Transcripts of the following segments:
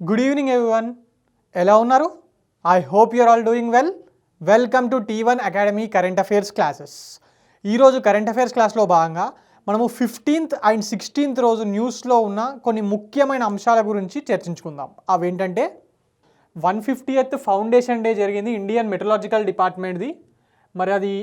Good evening everyone, ఎలా ఉన్నారు? I hope you are all doing well. Welcome to T1 academy current affairs classes. ఈరోజు current affairs క్లాస్లో భాగంగా మనము 15th అండ్ 16th రోజు న్యూస్లో ఉన్న కొన్ని ముఖ్యమైన అంశాల గురించి చర్చించుకుందాం. అవేంటంటే 150th ఫౌండేషన్ డే జరిగింది ఇండియన్ మెట్రలాజికల్ డిపార్ట్మెంట్ది. మరి అది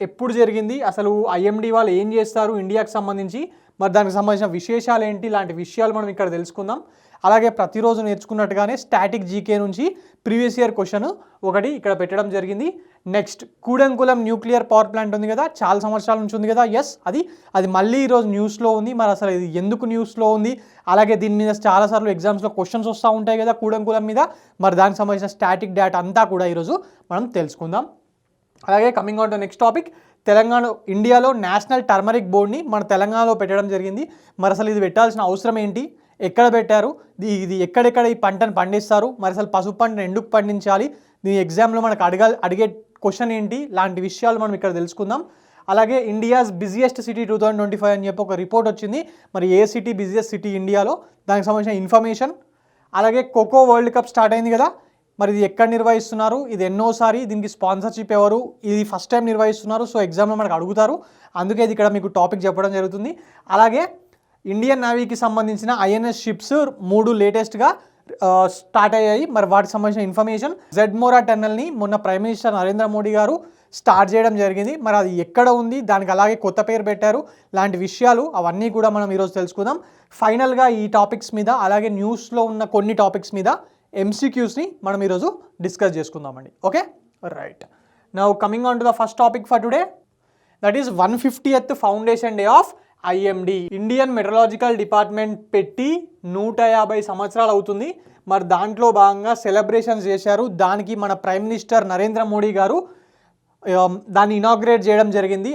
ఎప్పుడు జరిగింది, అసలు ఐఎండీ వాళ్ళు ఏం చేస్తారు ఇండియాకి సంబంధించి, మరి దానికి సంబంధించిన విశేషాలు ఏంటి, ఇలాంటి విషయాలు మనం ఇక్కడ తెలుసుకుందాం. అలాగే ప్రతిరోజు నేర్చుకున్నట్టుగానే స్టాటిక్ జీకే నుంచి ప్రీవియస్ ఇయర్ క్వశ్చన్ ఒకటి ఇక్కడ పెట్టడం జరిగింది. Next Kudankulam nuclear power plant ఉంది కదా, చాలా సంవత్సరాల నుంచి ఉంది కదా, ఎస్ అది మళ్ళీ ఈరోజు న్యూస్లో ఉంది. మరి అసలు ఇది ఎందుకు న్యూస్లో ఉంది, అలాగే దీని మీద చాలాసార్లు ఎగ్జామ్స్లో క్వశ్చన్స్ వస్తూ ఉంటాయి కదా కూడంకులం మీద, మరి దానికి సంబంధించిన స్టాటిక్ డేటా అంతా కూడా ఈరోజు మనం తెలుసుకుందాం. అలాగే coming on to next topic, Telangana ఇండియాలో నేషనల్ టర్మరిక్ బోర్డ్ని మన తెలంగాణలో పెట్టడం జరిగింది. మరి అసలు ఇది పెట్టాల్సిన అవసరం ఏంటి, ఎక్కడ పెట్టారు, ఇది ఎక్కడెక్కడ ఈ పంటను పండిస్తారు, మరి అసలు పసుపు పంటను ఎందుకు పండించాలి, దీని ఎగ్జామ్లో మనకు అడిగే క్వశ్చన్ ఏంటి, లాంటి విషయాలు మనం ఇక్కడ తెలుసుకుందాం. అలాగే ఇండియాస్ బిజియెస్ట్ సిటీ 2025 అని చెప్పి ఒక రిపోర్ట్ వచ్చింది. మరి ఏ సిటీ బిజియెస్ట్ సిటీ ఇండియాలో, దానికి సంబంధించిన ఇన్ఫర్మేషన్. అలాగే ఖోఖో వరల్డ్ కప్ స్టార్ట్ అయింది కదా, మరి ఇది ఎక్కడ నిర్వహిస్తున్నారు, ఇది ఎన్నోసారి, దీనికి స్పాన్సర్షిప్ ఎవరు, ఇది ఫస్ట్ టైం నిర్వహిస్తున్నారు, సో ఎగ్జామ్లో మనకు అడుగుతారు, అందుకే ఇది ఇక్కడ మీకు టాపిక్ చెప్పడం జరుగుతుంది. అలాగే ఇండియన్ నేవీకి సంబంధించిన ఐఎన్ఎస్ షిప్స్ 3 లేటెస్ట్గా స్టార్ట్ అయ్యాయి. మరి వాటికి సంబంధించిన ఇన్ఫర్మేషన్. జెడ్మోరా టన్నల్ని మొన్న ప్రైమ్ మినిస్టర్ నరేంద్ర మోడీ గారు స్టార్ట్ చేయడం జరిగింది. మరి అది ఎక్కడ ఉంది, దానికి అలాగే కొత్త పేరు పెట్టారు, లాంటి విషయాలు అవన్నీ కూడా మనం ఈరోజు తెలుసుకుందాం. ఫైనల్గా ఈ టాపిక్స్ మీద, అలాగే న్యూస్లో ఉన్న కొన్ని టాపిక్స్ మీద MCQsని మనం ఈరోజు డిస్కస్ చేసుకుందామండి. Okay, right. Now coming on to the first topic for today, that is 150th foundation day of IMD. Indian Meteorological department పెట్టి 150 సంవత్సరాలు అవుతుంది. మరి దాంట్లో భాగంగా సెలబ్రేషన్స్ చేశారు. దానికి మన ప్రైమ్ మినిస్టర్ నరేంద్ర మోడీ గారు దాన్ని ఇనాగ్రేట్ చేయడం జరిగింది,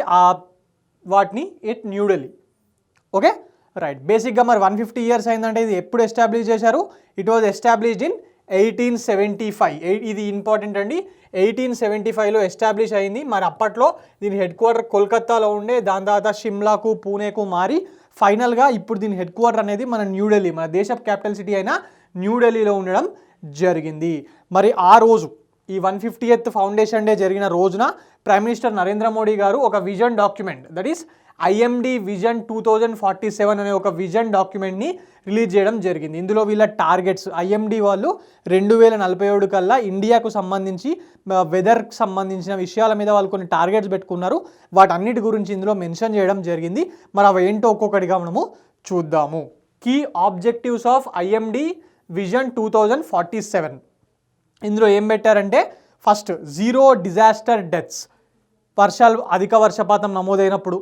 వాటిని ఎట్ న్యూఢిల్లీ. Okay, right. బేసిక్గా మరి 150 ఇయర్స్ అయిందంటే ఇది ఎప్పుడు ఎస్టాబ్లిష్ చేశారు, ఇట్ వాజ్ ఎస్టాబ్లిష్డ్ ఇన్ 1875. ఇది ఇంపార్టెంట్ అండి, 1875లో ఎస్టాబ్లిష్ అయింది. మరి అప్పట్లో దీని హెడ్ క్వార్టర్ కోల్కత్తాలో ఉండే, దాని తర్వాత షిమ్లాకు, పూణేకు మారి ఫైనల్గా ఇప్పుడు దీని హెడ్ క్వార్టర్ అనేది మన న్యూఢిల్లీ, మన దేశ క్యాపిటల్ సిటీ అయిన న్యూఢిల్లీలో ఉండడం జరిగింది. మరి ఆ రోజు ఈ 150th ఫౌండేషన్ డే జరిగిన రోజున ప్రైమ్ మినిస్టర్ నరేంద్ర మోడీ గారు ఒక vision document, that is IMD vision 2047 అనే ఒక విజన్ డాక్యుమెంట్ని రిలీజ్ చేయడం జరిగింది. ఇందులో వీళ్ళ టార్గెట్స్, IMD వాళ్ళు 2047 కల్లా ఇండియాకు సంబంధించి వెదర్కి సంబంధించిన విషయాల మీద వాళ్ళు కొన్ని టార్గెట్స్ పెట్టుకున్నారు. వాటన్నిటి గురించి ఇందులో మెన్షన్ చేయడం జరిగింది. మరి అవి ఏంటో ఒక్కొక్కటిగా మనము చూద్దాము. Key objectives of IMD vision 2047. ఇందులో ఏం పెట్టారంటే, ఫస్ట్ జీరో డిజాస్టర్ డెత్స్, అధిక వర్షపాతం నమోదైనప్పుడు,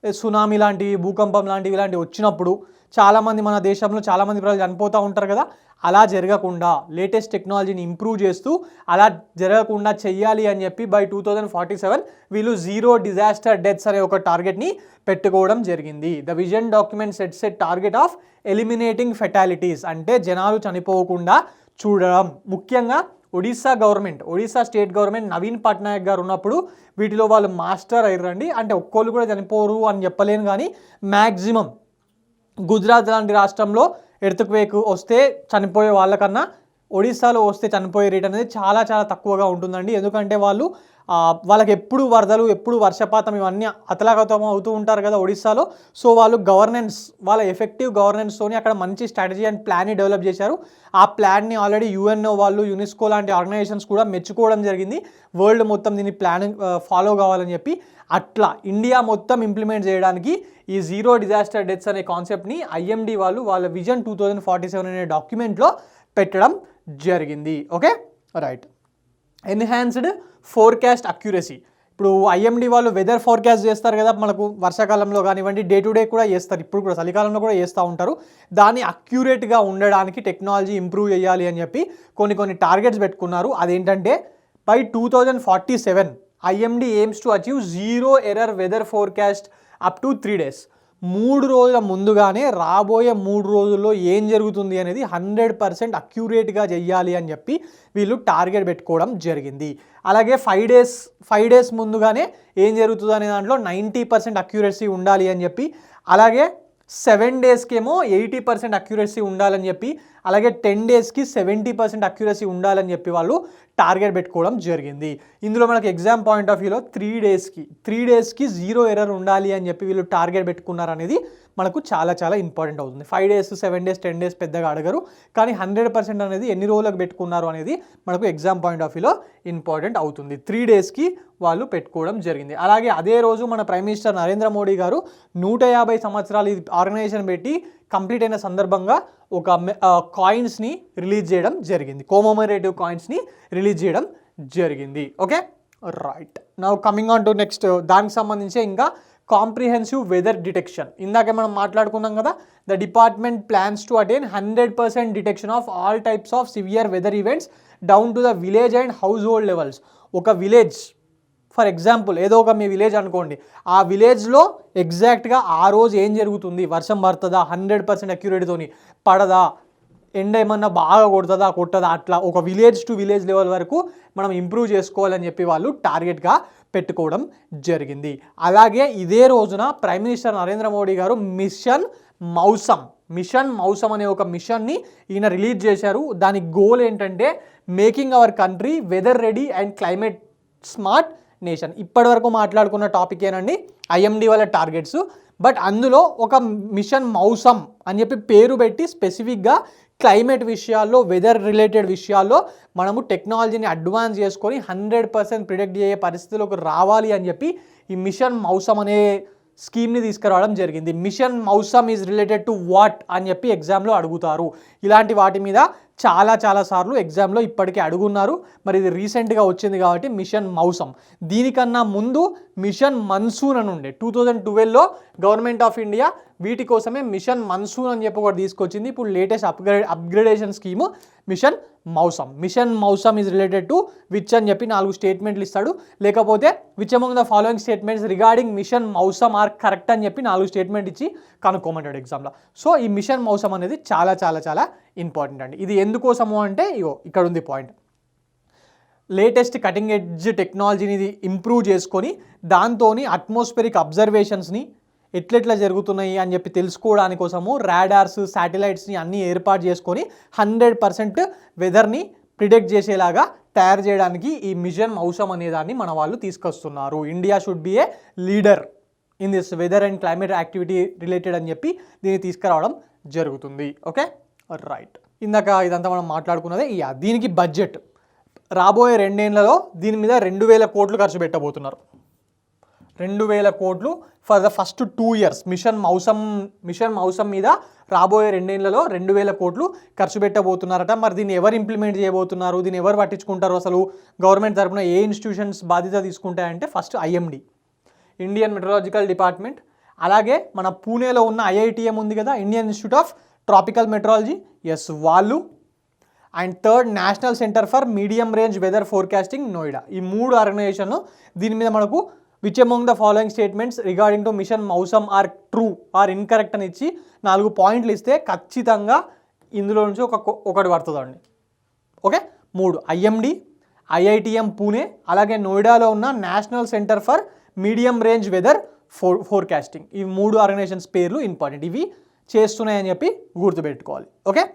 సునామీ లాంటివి, భూకంపం లాంటివి ఇలాంటివి వచ్చినప్పుడు చాలామంది మన దేశంలో చాలామంది ప్రజలు చనిపోతూ ఉంటారు కదా, అలా జరగకుండా లేటెస్ట్ టెక్నాలజీని ఇంప్రూవ్ చేస్తూ అలా జరగకుండా చెయ్యాలి అని చెప్పి బై 2047 వీళ్ళు జీరో డిజాస్టర్ డెత్స్ అనే ఒక టార్గెట్ని పెట్టుకోవడం జరిగింది. The vision document sets a target of eliminating fatalities, అంటే జనాలు చనిపోకుండా చూడడం. ముఖ్యంగా ఒడిశా స్టేట్ గవర్నమెంట్ నవీన్ పట్నాయక్ గారు ఉన్నప్పుడు వీటిలో వాళ్ళు మాస్టర్ అయ్యారండి. అంటే ఒక్కోళ్ళు కూడా చనిపోరు అని చెప్పలేను, కానీ మ్యాక్సిమం గుజరాత్ లాంటి రాష్ట్రంలో ఎర్త్క్వేక్ వస్తే చనిపోయే వాళ్ళకన్నా ఒడిశాలో వస్తే చనిపోయే రేట్ అనేది చాలా చాలా తక్కువగా ఉంటుందండి. ఎందుకంటే వాళ్ళకి ఎప్పుడు వరదలు, ఎప్పుడు వర్షపాతం ఇవన్నీ అతలాగతం అవుతూ ఉంటారు కదా ఒడిశాలో. సో వాళ్ళు వాళ్ళ ఎఫెక్టివ్ గవర్నెన్స్తోని అక్కడ మంచి స్ట్రాటజీ అండ్ ప్లాన్ని డెవలప్ చేశారు. ఆ ప్లాన్ని ఆల్రెడీ UNO వాళ్ళు, యునెస్కో లాంటి ఆర్గనైజేషన్స్ కూడా మెచ్చుకోవడం జరిగింది. వరల్డ్ మొత్తం దీన్ని ఫాలో కావాలని చెప్పి. అట్లా ఇండియా మొత్తం ఇంప్లిమెంట్ చేయడానికి ఈ జీరో డిజాస్టర్ డెత్స్ అనే కాన్సెప్ట్ని IMD వాళ్ళు వాళ్ళ విజన్ 2047 అనే డాక్యుమెంట్లో పెట్టడం జరిగింది. Okay, right. Enhanced forecast accuracy. ఇప్పుడు IMD వాళ్ళు వెదర్ ఫోర్కాస్ట్ చేస్తారు కదా, మనకు వర్షాకాలంలో కానివ్వండి, డే టు డే కూడా చేస్తారు, ఇప్పుడు కూడా చలికాలంలో కూడా చేస్తూ ఉంటారు. దాన్ని అక్యురేట్గా ఉండడానికి టెక్నాలజీ ఇంప్రూవ్ చేయాలి అని చెప్పి కొన్ని టార్గెట్స్ పెట్టుకున్నారు. అదేంటంటే by 2047 IMD aims to achieve zero error weather forecast up to 3 days. 3 రోజుల ముందుగానే రాబోయే 3 రోజుల్లో ఏం జరుగుతుంది అనేది 100% అక్యురేట్గా చెయ్యాలి అని చెప్పి వీళ్ళు టార్గెట్ పెట్టుకోవడం జరిగింది. అలాగే 5 డేస్ ముందుగానే ఏం జరుగుతుంది అనే దాంట్లో 90% అక్యురసీ ఉండాలి అని చెప్పి, అలాగే 7 డేస్కేమో 80% అక్యురసీ ఉండాలని చెప్పి, అలాగే 10 డేస్కి 70% అక్యురసీ ఉండాలని చెప్పి వాళ్ళు టార్గెట్ పెట్టుకోవడం జరిగింది. ఇందులో మనకి ఎగ్జామ్ పాయింట్ ఆఫ్ వ్యూలో 3 డేస్కి 0 ఎర్రర్ ఉండాలి అని చెప్పి వీళ్ళు టార్గెట్ పెట్టుకున్నారు అనేది మనకు చాలా చాలా ఇంపార్టెంట్ అవుతుంది. 5 డేస్ 7 డేస్ 10 డేస్ పెద్దగా అడగరు, కానీ 100% అనేది ఎన్ని రోజులకు పెట్టుకున్నారు అనేది మనకు ఎగ్జామ్ పాయింట్ ఆఫ్ వ్యూలో ఇంపార్టెంట్ అవుతుంది. 3 డేస్కి వాళ్ళు పెట్టుకోవడం జరిగింది. అలాగే అదే రోజు మన ప్రైమ్ మినిస్టర్ నరేంద్ర మోడీ గారు 150 సంవత్సరాలు ఈ ఆర్గనైజేషన్ పెట్టి కంప్లీట్ అయిన సందర్భంగా ఒక కాయిన్స్ని రిలీజ్ చేయడం జరిగింది, కోమమరేటివ్ కాయిన్స్ని రిలీజ్ చేయడం జరిగింది. Okay, right. Now coming on to next, దానికి సంబంధించి ఇంకా కాంప్రిహెన్సివ్ వెదర్ డిటెక్షన్. ఇందాకే మనం మాట్లాడుకున్నాం కదా, the department plans to attain 100% detection of all types of severe weather events down to the village and household levels. ఒక village, for example ఏదో ఒక మీ విలేజ్ అనుకోండి, ఆ విలేజ్లో ఎగ్జాక్ట్గా ఆ రోజు ఏం జరుగుతుంది, వర్షం పడుతుందా, 100% అక్యురేట్తోని పడదా, ఎండ ఏమన్నా బాగా కొట్టదా, అట్లా ఒక విలేజ్ టు విలేజ్ లెవెల్ వరకు మనం ఇంప్రూవ్ చేసుకోవాలని చెప్పి వాళ్ళు టార్గెట్గా పెట్టుకోవడం జరిగింది. అలాగే ఇదే రోజున ప్రైమ్ మినిస్టర్ నరేంద్ర మోడీ గారు మిషన్ మౌసమ్ అనే ఒక మిషన్ని ఈయన రిలీజ్ చేశారు. దాని గోల్ ఏంటంటే making our country weather ready and climate smart nation. ఇప్పటి వరకు మాట్లాడుకున్న టాపిక్ ఏనండి ఐఎండి వాళ్ళ టార్గెట్స్, బట్ అందులో ఒక మిషన్ మౌసమ్ అని చెప్పి పేరు పెట్టి స్పెసిఫిక్గా క్లైమేట్ విషయాల్లో, వెదర్ రిలేటెడ్ విషయాల్లో మనము టెక్నాలజీని అడ్వాన్స్ చేసుకొని 100% ప్రిడిక్ట్ చేసే పరిస్థితులకు రావాలి అని చెప్పి ఈ మిషన్ మౌసమ్ అనే స్కీమ్ని తీసుకురావడం జరిగింది. Mission Mausam is related to what అని చెప్పి ఎగ్జామ్లో అడుగుతారు. ఇలాంటి వాటి మీద చాలా సార్లు ఎగ్జామ్లో ఇప్పటికే అడుగున్నారు. మరి ఇది రీసెంట్గా వచ్చింది కాబట్టి మిషన్ మౌసమ్. దీనికన్నా ముందు మిషన్ మన్సూన్ అని ఉండే 2012లో గవర్నమెంట్ ఆఫ్ ఇండియా వీటి కోసమే మిషన్ మన్సూన్ అని చెప్పి ఒకటి తీసుకొచ్చింది. ఇప్పుడు latest upgradation scheme mission Mausam is related to which అని చెప్పి 4 స్టేట్మెంట్లు ఇస్తాడు. లేకపోతే which among the following statements regarding mission Mausam are correct అని చెప్పి 4 స్టేట్మెంట్ ఇచ్చి కనుక్కోమంటాడు ఎగ్జామ్లో. సో ఈ మిషన్ మౌసమ్ అనేది చాలా ఇంపార్టెంట్ అండి. ఇది ఎందుకోసము అంటే ఇక్కడ ఉంది పాయింట్. లేటెస్ట్ కటింగ్ ఎడ్జ్ టెక్నాలజీని ఇంప్రూవ్ చేసుకొని దాంతో అట్మాస్ఫిరిక్ అబ్జర్వేషన్స్ని ఎట్లెట్లా జరుగుతున్నాయి అని చెప్పి తెలుసుకోవడానికి కోసము రాడార్స్, శాటిలైట్స్ని అన్నీ ఏర్పాటు చేసుకొని 100% వెదర్ని ప్రిడిక్ట్ చేసేలాగా తయారు చేయడానికి ఈ మిషన్ మౌసమ్ అనే దాన్ని మన వాళ్ళు తీసుకొస్తున్నారు. India should be a leader in this weather and climate activity related అని చెప్పి దీన్ని తీసుకురావడం జరుగుతుంది. Okay, right. ఇందాక ఇదంతా మనం మాట్లాడుకున్నదే. దీనికి బడ్జెట్ రాబోయే 2 ఏళ్లలో దీని మీద 2000 కోట్లు ఖర్చు పెట్టబోతున్నారు. 2000 కోట్లు for the first 2 years mission Mausam మీద రాబోయే 2 ఏళ్లలో 2000 కోట్లు ఖర్చు పెట్టబోతున్నారట. మరి దీన్ని ఎవరు ఇంప్లిమెంట్ చేయబోతున్నారు, దీన్ని ఎవరు పట్టించుకుంటారు, అసలు గవర్నమెంట్ తరఫున ఏ ఇన్స్టిట్యూషన్స్ బాధ్యత తీసుకుంటాయంటే first IMD, Indian Meteorological Department. అలాగే మన పూణేలో ఉన్న ఐఐటిఎం ఉంది కదా, Indian Institute of Tropical Meteorology, వాళ్ళు. And third National Centre for Medium Range Weather Forecasting, Noida. ఈ 3 ఆర్గనైజేషన్లు దీని మీద మనకు which among the following statements regarding to Mission Mausam are true or incorrect అని ఇచ్చి 4 పాయింట్లు ఇస్తే ఖచ్చితంగా ఇందులో నుంచి ఒకటి పడుతుందండి. ఓకే, 3 ఐఎండి, ఐఐటిఎం పూణే, అలాగే నోయిడాలో ఉన్న National Centre for Medium Range Weather Forecasting. ఈ 3 ఆర్గనైజేషన్స్ పేర్లు ఇంపార్టెంట్, ఇవి చేస్తున్నాయని చెప్పి గుర్తుపెట్టుకోవాలి. Okay,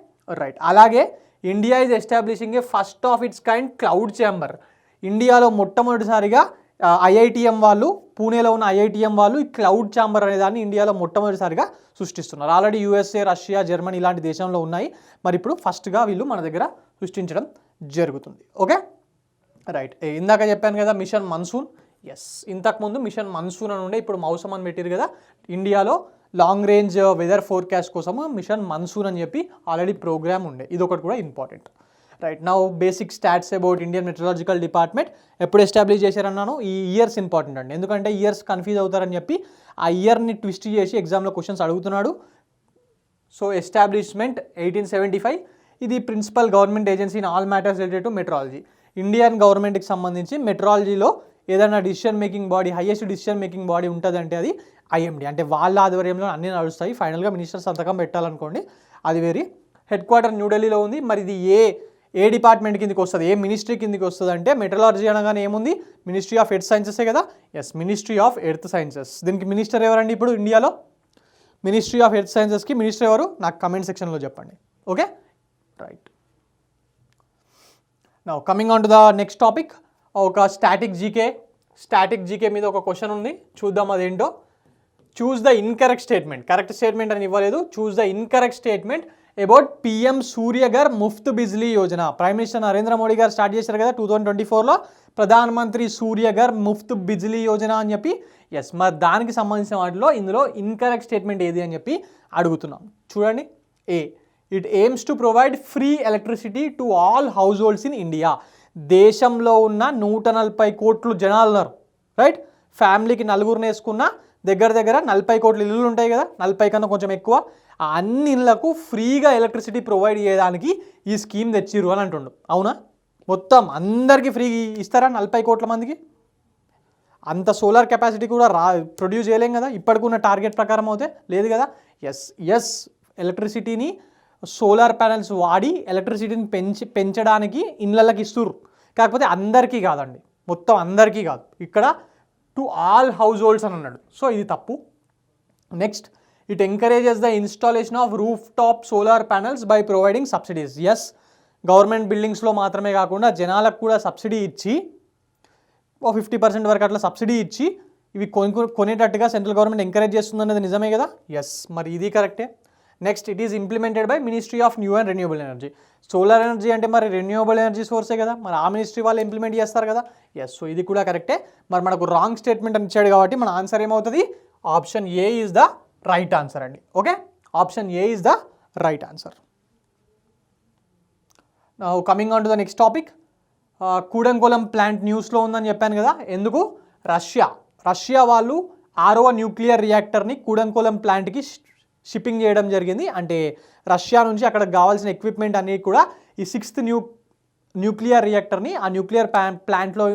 right. అలాగే India is establishing a first of its kind cloud chamber. ఇండియాలో మొట్టమొదటిసారిగా ఐఐటిఎం వాళ్ళు, పూణేలో ఉన్న ఐఐటిఎం వాళ్ళు ఈ క్లౌడ్ ఛాంబర్ అనే దాన్ని ఇండియాలో మొట్టమొదటిసారిగా సృష్టిస్తున్నారు. ఆల్రెడీ యూఎస్ఏ, రష్యా, జర్మనీ ఇలాంటి దేశంలో ఉన్నాయి. మరి ఇప్పుడు ఫస్ట్గా వీళ్ళు మన దగ్గర సృష్టించడం జరుగుతుంది. Okay, right. ఇందాక చెప్పాను కదా మిషన్ మన్సూన్, ఇంతకుముందు మిషన్ మన్సూన్ అని ఉండే, ఇప్పుడు మౌసమ్ అని పెట్టారు కదా. ఇండియాలో లాంగ్ రేంజ్ వెదర్ ఫోర్కాస్ట్ కోసము మిషన్ మన్సూన్ అని చెప్పి ఆల్రెడీ ప్రోగ్రామ్ ఉండే, ఇది ఒకటి కూడా important. Right. Now basic stats about Indian Meteorological department ఎప్పుడు ఎస్టాబ్లిష్ చేశారన్నాను. ఈ ఇయర్స్ ఇంపార్టెంట్ అండి, ఎందుకంటే ఇయర్స్ కన్ఫ్యూజ్ అవుతారని చెప్పి ఆ ఇయర్ని ట్విస్ట్ చేసి ఎగ్జామ్లో క్వశ్చన్స్ అడుగుతున్నాడు. So establishment 1875. ఇది principal government agency in all matters related to meteorology. Indian గవర్నమెంట్కి సంబంధించి మెట్రాలజీలో ఏదైనా decision making body, highest decision making body ఉంటుందంటే అది ఐఎండి. అంటే వాళ్ళ ఆధ్వర్యంలో అన్నీ నడుస్తాయి. ఫైనల్గా మినిస్టర్ సంతకం పెట్టాలనుకోండి, అది వేరే. హెడ్ క్వార్టర్ న్యూఢిల్లీలో ఉంది. మరి ఇది ఏ డిపార్ట్మెంట్ కిందకి వస్తుంది, ఏ మినిస్ట్రీ కిందకి వస్తుంది అంటే మెట్రలాజీ అనగానే ఏముంది, మినిస్ట్రీ ఆఫ్ ఎర్త్ సైన్సెసే కదా. Ministry of earth sciences. దీనికి మినిస్టర్ ఎవరండి ఇప్పుడు ఇండియాలో? మినిస్ట్రీ ఆఫ్ ఎర్త్ సైన్సెస్కి మినిస్టర్ ఎవరు నాకు కమెంట్ సెక్షన్లో చెప్పండి. Okay, now coming on to the next topic, ఒక స్టాటిక్ జీకే మీద ఒక క్వశ్చన్ ఉంది, చూద్దాం అదేంటో. Choose the incorrect statement, correct statement అని ఇవ్వలేదు, choose the incorrect statement about PM Surya Ghar Muft Bijli Yojana. Prime Minister Narendra Modi గారు స్టార్ట్ చేశారు కదా 2024లో ప్రధాన్ మంత్రి సూర్యఘర్ ముఫ్త్ బిజ్లీ యోజన అని చెప్పి. ఎస్, మరి దానికి సంబంధించిన వాటిలో ఇందులో ఇన్కరెక్ట్ స్టేట్మెంట్ ఏది అని చెప్పి అడుగుతున్నాం. చూడండి, a, it aims to provide free electricity to all households in India. దేశంలో ఉన్న 140 కోట్లు జనాలు ఉన్నారు, రైట్? ఫ్యామిలీకి నలుగురిని వేసుకున్న దగ్గర 40 కోట్ల ఇల్లులు ఉంటాయి కదా, 40 కన్నా కొంచెం ఎక్కువ. ఆ అన్ని ఇళ్లకు ఫ్రీగా ఎలక్ట్రిసిటీ ప్రొవైడ్ చేయడానికి ఈ స్కీమ్ తెచ్చిర్రు అని అంటుండు. అవునా? మొత్తం అందరికీ ఫ్రీ ఇస్తారా 40 కోట్ల మందికి? అంత సోలార్ కెపాసిటీ కూడా ప్రొడ్యూస్ చేయలేం కదా ఇప్పటికున్న టార్గెట్ ప్రకారం అయితే, లేదు కదా. ఎస్ ఎలక్ట్రిసిటీని సోలార్ ప్యానెల్స్ వాడి ఎలక్ట్రిసిటీని పెంచడానికి ఇళ్ళకి ఇస్తుర్రు, కాకపోతే అందరికీ కాదండి, మొత్తం అందరికీ కాదు, ఇక్కడ టు ఆల్ హౌస్ హోల్డ్స్ అని అన్నాడు. సో ఇది తప్పు. Next, it encourages the installation of rooftop solar panels by providing subsidies. Yes, government బిల్డింగ్స్లో మాత్రమే కాకుండా జనాలకు కూడా సబ్సిడీ ఇచ్చి 50% వరకు అట్లా సబ్సిడీ ఇచ్చి ఇవి కొనేటట్టుగా సెంట్రల్ గవర్నమెంట్ ఎంకరేజ్ చేస్తుంది అనేది నిజమే కదా. ఎస్, మరి ఇది కరెక్టే. Next, it is implemented by ministry of new and renewable energy. Solar energy అంటే మరి రెన్యూబుల్ ఎనర్జీ సోర్సే కదా, మరి ఆ మినిస్ట్రీ వాళ్ళు ఇంప్లిమెంట్ చేస్తారు కదా. ఎస్, సో ఇది కూడా కరెక్టే. మరి మనకు రాంగ్ స్టేట్మెంట్ అని ఇచ్చాడు కాబట్టి మన ఆన్సర్ ఏమవుతుంది? Option A is the right answer అండి. Okay, option A is the right answer. Now coming on to the next topic, Kudankulam plant న్యూస్లో ఉందని చెప్పాను కదా, ఎందుకు? రష్యా వాళ్ళు 6వ న్యూక్లియర్ రియాక్టర్ని కూడంకోలం ప్లాంట్కి షిప్పింగ్ చేయడం జరిగింది. అంటే రష్యా నుంచి అక్కడికి కావాల్సిన ఎక్విప్మెంట్ అన్నీ కూడా ఈ 6th న్యూక్లియర్ రియాక్టర్ని ఆ న్యూక్లియర్ ప్లాంట్లో